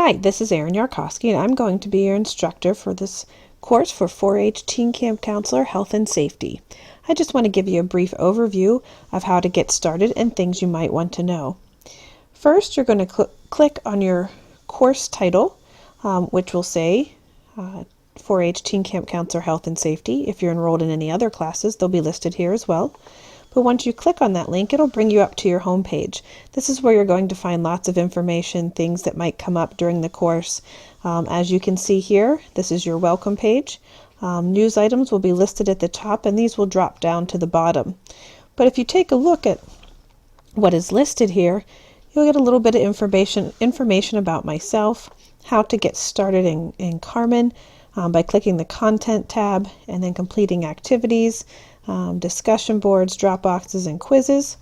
Hi, this is Erin Yarkowski, and I'm going to be your instructor for this course for 4-H Teen Camp Counselor Health and Safety. I just want to give you a brief overview of how to get started and things you might want to know. First, you're going to click on your course title, which will say 4-H Teen Camp Counselor Health and Safety. If you're enrolled in any other classes, they'll be listed here as well. But once you click on that link, it'll bring you up to your home page. This is where you're going to find lots of information, things that might come up during the course. As you can see here, this is your welcome page. News items will be listed at the top, and these will drop down to the bottom. But if you take a look at what is listed here, you'll get a little bit of information about myself, how to get started in Carmen by clicking the Content tab and then completing activities, discussion boards, drop boxes, and quizzes.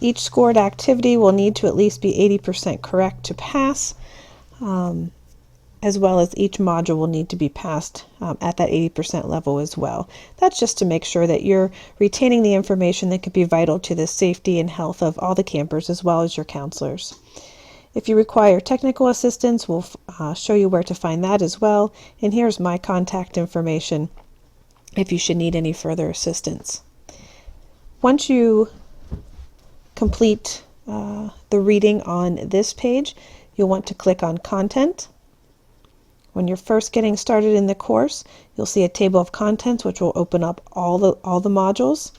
Each scored activity will need to at least be 80% correct to pass, as well as each module will need to be passed at that 80% level as well. That's just to make sure that you're retaining the information that could be vital to the safety and health of all the campers as well as your counselors. If you require technical assistance, we'll show you where to find that as well. And here's my contact information if you should need any further assistance. Once you complete the reading on this page, you'll want to click on Content. When you're first getting started in the course, you'll see a table of contents which will open up all the modules.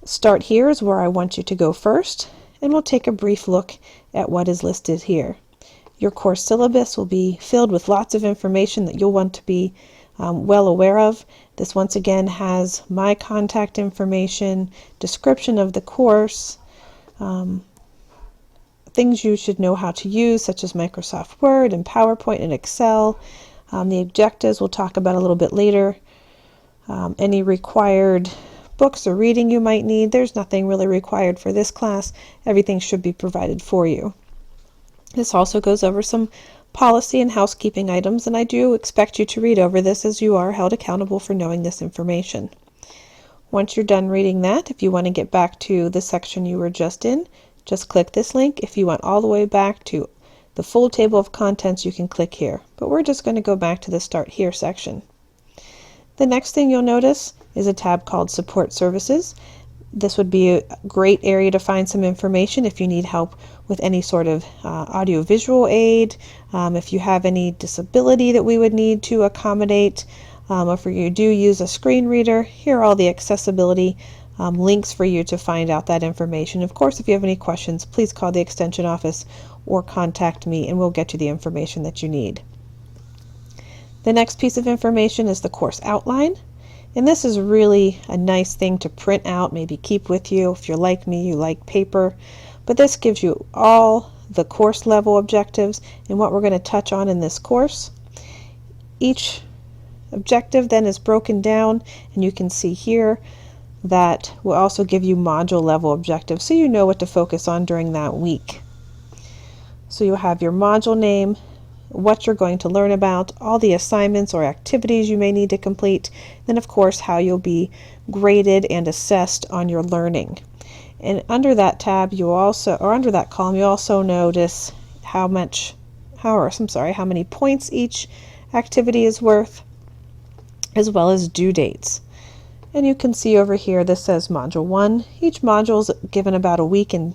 Start Here is where I want you to go first, and we'll take a brief look at what is listed here. Your course syllabus will be filled with lots of information that you'll want to be well aware of. This once again has my contact information, description of the course, things you should know how to use such as Microsoft Word and PowerPoint and Excel. The objectives we'll talk about a little bit later. Any required books or reading you might need. There's nothing really required for this class. Everything should be provided for you. This also goes over some policy and housekeeping items, and I do expect you to read over this as you are held accountable for knowing this information. Once you're done reading that, if you want to get back to the section you were just in, just click this link. If you want all the way back to the full table of contents, you can click here. But we're just going to go back to the Start Here section. The next thing you'll notice is a tab called Support Services. This would be a great area to find some information if you need help with any sort of audiovisual aid, if you have any disability that we would need to accommodate, if you do use a screen reader. Here are all the accessibility links for you to find out that information. Of course, if you have any questions, please call the Extension office or contact me and we'll get you the information that you need. The next piece of information is the course outline. And this is really a nice thing to print out, maybe keep with you. If you're like me, you like paper. But this gives you all the course level objectives and what we're going to touch on in this course. Each objective then is broken down, and you can see here that will also give you module level objectives so you know what to focus on during that week. So you'll have your module name, what you're going to learn about, all the assignments or activities you may need to complete, then of course how you'll be graded and assessed on your learning. And under that tab under that column you also notice how many points each activity is worth, as well as due dates. And you can see over here this says Module 1. Each module is given about a week in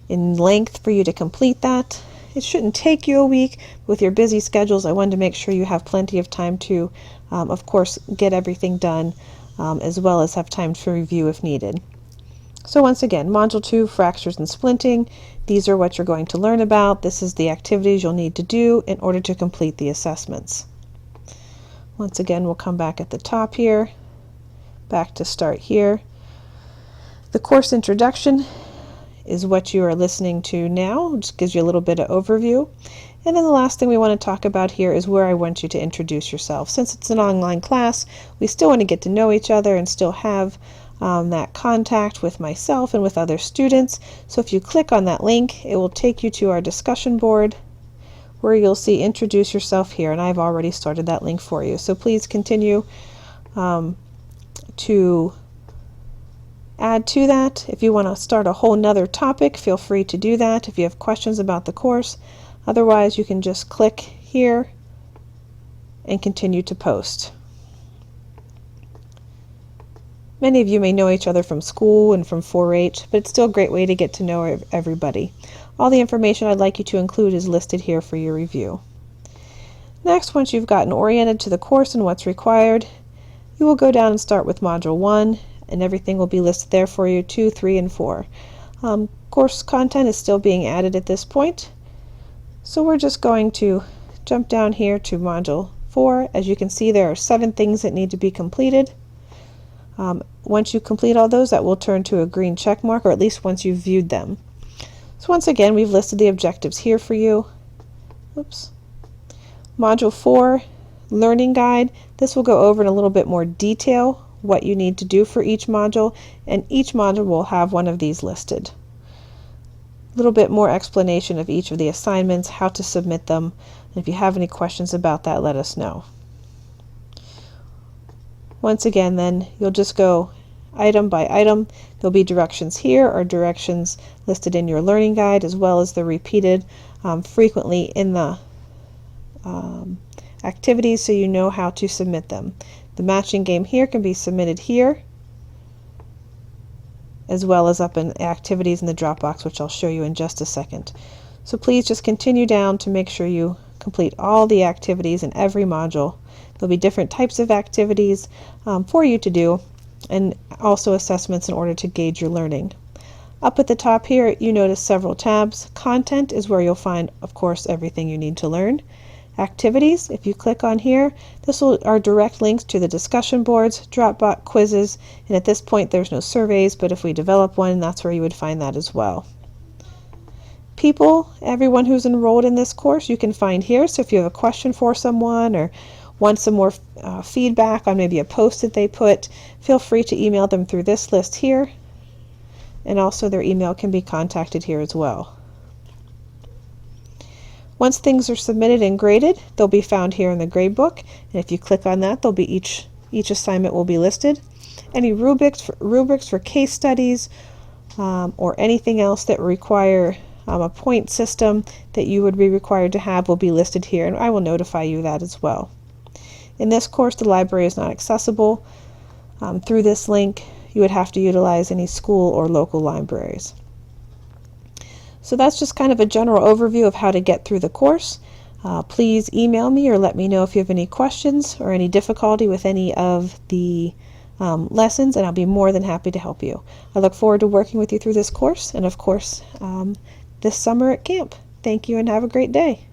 length for you to complete that. It shouldn't take you a week. With your busy schedules, I wanted to make sure you have plenty of time to, of course, get everything done, as well as have time to review if needed. So once again, Module 2, Fractures and Splinting. These are what you're going to learn about. This is the activities you'll need to do in order to complete the assessments. Once again, we'll come back at the top here, back to Start Here. The course introduction is what you are listening to now. It just gives you a little bit of overview. And then the last thing we want to talk about here is where I want you to introduce yourself. Since it's an online class, we still want to get to know each other and still have that contact with myself and with other students. So if you click on that link, it will take you to our discussion board where you'll see Introduce Yourself here, and I've already started that link for you. So please continue to add to that. If you want to start a whole nother topic, feel free to do that. If you have questions about the course, Otherwise, you can just click here and continue to post. Many of you may know each other from school and from 4-H, but it's still a great way to get to know everybody. All the information I'd like you to include is listed here for your review. Next, once you've gotten oriented to the course and what's required, you will go down and start with Module 1, and everything will be listed there for you, 2, 3, and 4. Course content is still being added at this point, so we're just going to jump down here to Module 4. As you can see, there are 7 things that need to be completed. Once you complete all those, that will turn to a green check mark, or at least once you've viewed them. So once again, we've listed the objectives here for you. Oops. Module 4, Learning Guide. This will go over in a little bit more detail what you need to do for each module, and each module will have one of these listed. A little bit more explanation of each of the assignments, how to submit them, and if you have any questions about that, let us know. Once again, then, you'll just go item by item. There'll be directions here, or directions listed in your learning guide, as well as the repeated frequently in the activities, so you know how to submit them. The matching game here can be submitted here, as well as up in activities in the Dropbox, which I'll show you in just a second. So please just continue down to make sure you complete all the activities in every module. There'll be different types of activities for you to do, and also assessments in order to gauge your learning. Up at the top here, you notice several tabs. Content is where you'll find, of course, everything you need to learn. Activities, if you click on here, this are direct links to the discussion boards, Dropbox quizzes, and at this point there's no surveys, but if we develop one, that's where you would find that as well. People, everyone who's enrolled in this course, you can find here. So if you have a question for someone or want some more feedback on maybe a post that they put, feel free to email them through this list here, and also their email can be contacted here as well. Once things are submitted and graded, they'll be found here in the gradebook, and if you click on that, they'll be each assignment will be listed. Any rubrics for case studies or anything else that require a point system that you would be required to have will be listed here, and I will notify you that as well. In this course, the library is not accessible through this link. You would have to utilize any school or local libraries. So that's just kind of a general overview of how to get through the course. Please email me or let me know if you have any questions or any difficulty with any of the lessons, and I'll be more than happy to help you. I look forward to working with you through this course, and of course this summer at camp. Thank you and have a great day.